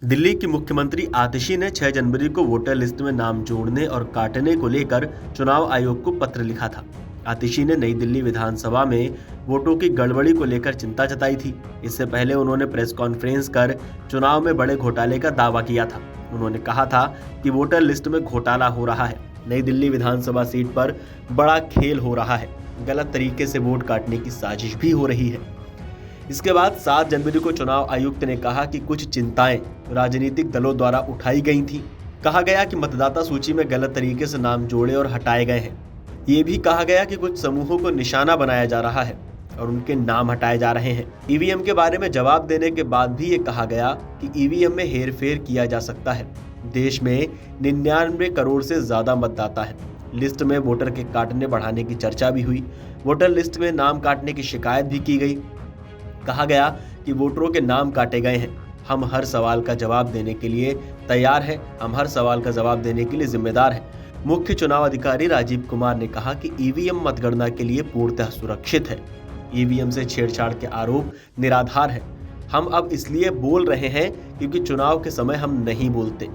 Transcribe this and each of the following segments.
दिल्ली की मुख्यमंत्री आतिशी ने 6 जनवरी को वोटर लिस्ट में नाम जोड़ने और काटने को लेकर चुनाव आयोग को पत्र लिखा था। आतिशी ने नई दिल्ली विधानसभा में वोटों की गड़बड़ी को लेकर चिंता जताई थी। इससे पहले उन्होंने प्रेस कॉन्फ्रेंस कर चुनाव में बड़े घोटाले का दावा किया था। उन्होंने कहा था कि वोटर लिस्ट में घोटाला हो रहा है, नई दिल्ली विधानसभा सीट पर बड़ा खेल हो रहा है, गलत तरीके से वोट काटने की साजिश भी हो रही है। इसके बाद 7 जनवरी को चुनाव आयुक्त ने कहा कि कुछ चिंताएं राजनीतिक दलों द्वारा उठाई गई थीं। कहा गया कि मतदाता सूची में गलत तरीके से नाम जोड़े और हटाए गए हैं। ये भी कहा गया कि कुछ समूहों को निशाना बनाया जा रहा है और उनके नाम हटाए जा रहे हैं। ईवीएम के बारे में जवाब देने के बाद भी ये कहा गया कि ईवीएम में हेरफेर किया जा सकता है। देश में 99 करोड़ से ज्यादा मतदाता है। लिस्ट में वोटर के काटने बढ़ाने की चर्चा भी हुई। वोटर लिस्ट में नाम काटने की शिकायत भी की गई। कहा गया कि वोटरों के नाम काटे गए हैं। हम हर सवाल का जवाब देने के लिए तैयार हैं। हम हर सवाल का जवाब देने के लिए जिम्मेदार हैं। मुख्य चुनाव अधिकारी राजीव कुमार ने कहा कि ईवीएम मतगणना के लिए पूर्णतः सुरक्षित है। ईवीएम से छेड़छाड़ के आरोप निराधार हैं। हम अब इसलिए बोल रहे हैं क्योंकि चुनाव के समय हम नहीं बोलते।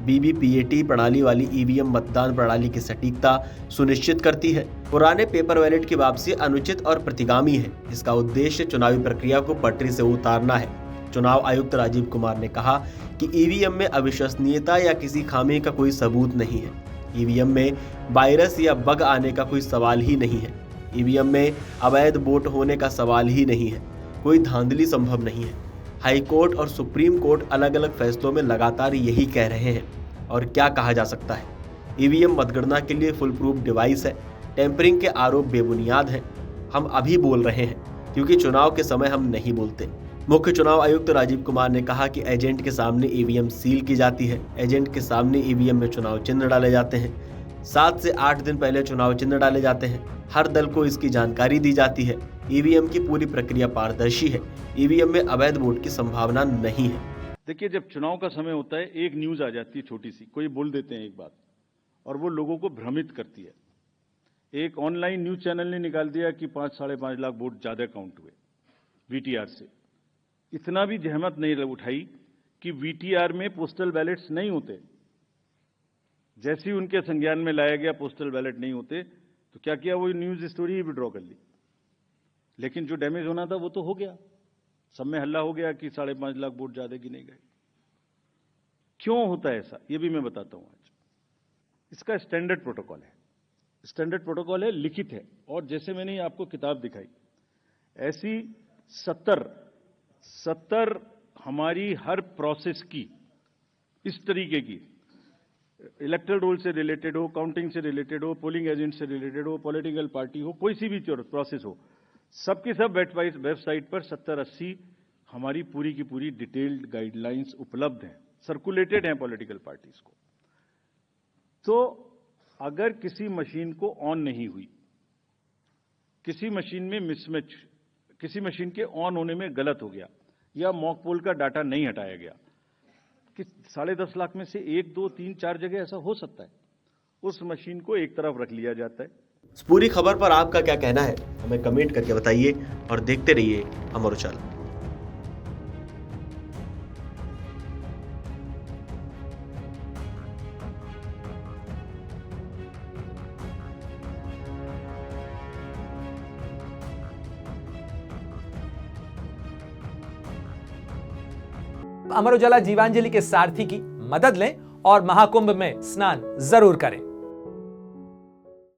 बीबीपीएटी प्रणाली वाली ईवीएम मतदान प्रणाली की सटीकता सुनिश्चित करती है। पुराने पेपर बैलेट की वापसी अनुचित और प्रतिगामी है। इसका उद्देश्य चुनावी प्रक्रिया को पटरी से उतारना है। चुनाव आयुक्त राजीव कुमार ने कहा कि ईवीएम में अविश्वसनीयता या किसी खामी का कोई सबूत नहीं है। ईवीएम में वायरस या बग आने का कोई सवाल ही नहीं है। ईवीएम में अवैध वोट होने का सवाल ही नहीं है। कोई धांधली संभव नहीं है। हाई कोर्ट और सुप्रीम कोर्ट अलग अलग फैसलों में लगातार यही कह रहे हैं। और क्या कहा जा सकता है? ईवीएम मतगणना के लिए फुल प्रूफ डिवाइस है। टेम्परिंग के आरोप बेबुनियाद हैं। हम अभी बोल रहे हैं क्योंकि चुनाव के समय हम नहीं बोलते। मुख्य चुनाव आयुक्त राजीव कुमार ने कहा कि एजेंट के सामने ईवीएम सील की जाती है। एजेंट के सामने ईवीएम में चुनाव चिन्ह डाले जाते हैं। 7 से 8 दिन पहले चुनाव चिन्ह डाले जाते हैं। हर दल को इसकी जानकारी दी जाती है। ईवीएम की पूरी प्रक्रिया पारदर्शी है। ईवीएम में अवैध वोट की संभावना नहीं है। देखिए, जब चुनाव का समय होता है, एक न्यूज आ जाती है छोटी सी, कोई बोल देते हैं एक बात और वो लोगों को भ्रमित करती है। एक ऑनलाइन न्यूज चैनल ने निकाल दिया कि 5-5.5 लाख वोट ज्यादा काउंट हुए वीटीआर से। इतना भी जहमत नहीं उठाई कि वीटीआर में पोस्टल बैलेट्स नहीं होते। जैसे ही उनके संज्ञान में लाया गया पोस्टल बैलेट नहीं होते, तो क्या किया, वो न्यूज स्टोरी ही विड्रॉ कर ली। लेकिन जो डैमेज होना था वो तो हो गया। सब में हल्ला हो गया कि 5.5 लाख वोट ज्यादा गिने गए। क्यों होता है ऐसा, ये भी मैं बताता हूं आज। इसका स्टैंडर्ड प्रोटोकॉल है। स्टैंडर्ड प्रोटोकॉल है, लिखित है। और जैसे मैंने आपको किताब दिखाई, ऐसी 70 हमारी हर प्रोसेस की इस तरीके की, इलेक्टोरल रोल से रिलेटेड हो, काउंटिंग से रिलेटेड हो, पोलिंग एजेंट से रिलेटेड हो, पॉलिटिकल पार्टी हो, कोई सी भी प्रोसेस हो, सबकी सब वेबसाइट पर 70-80 हमारी पूरी की पूरी डिटेल्ड गाइडलाइंस उपलब्ध हैं, सर्कुलेटेड हैं पॉलिटिकल पार्टीज को। तो अगर किसी मशीन को ऑन नहीं हुई, किसी मशीन में मिसमैच, किसी मशीन के ऑन होने में गलत हो गया, या मॉक पोल का डाटा नहीं हटाया गया, कि 10.5 लाख में से 1, 2, 3, 4 जगह ऐसा हो सकता है, उस मशीन को एक तरफ रख लिया जाता है। इस पूरी खबर पर आपका क्या कहना है, हमें कमेंट करके बताइए और देखते रहिए अमर उजाला। अमर उजाला जीवांजलि के सारथी की मदद लें और महाकुंभ में स्नान जरूर करें।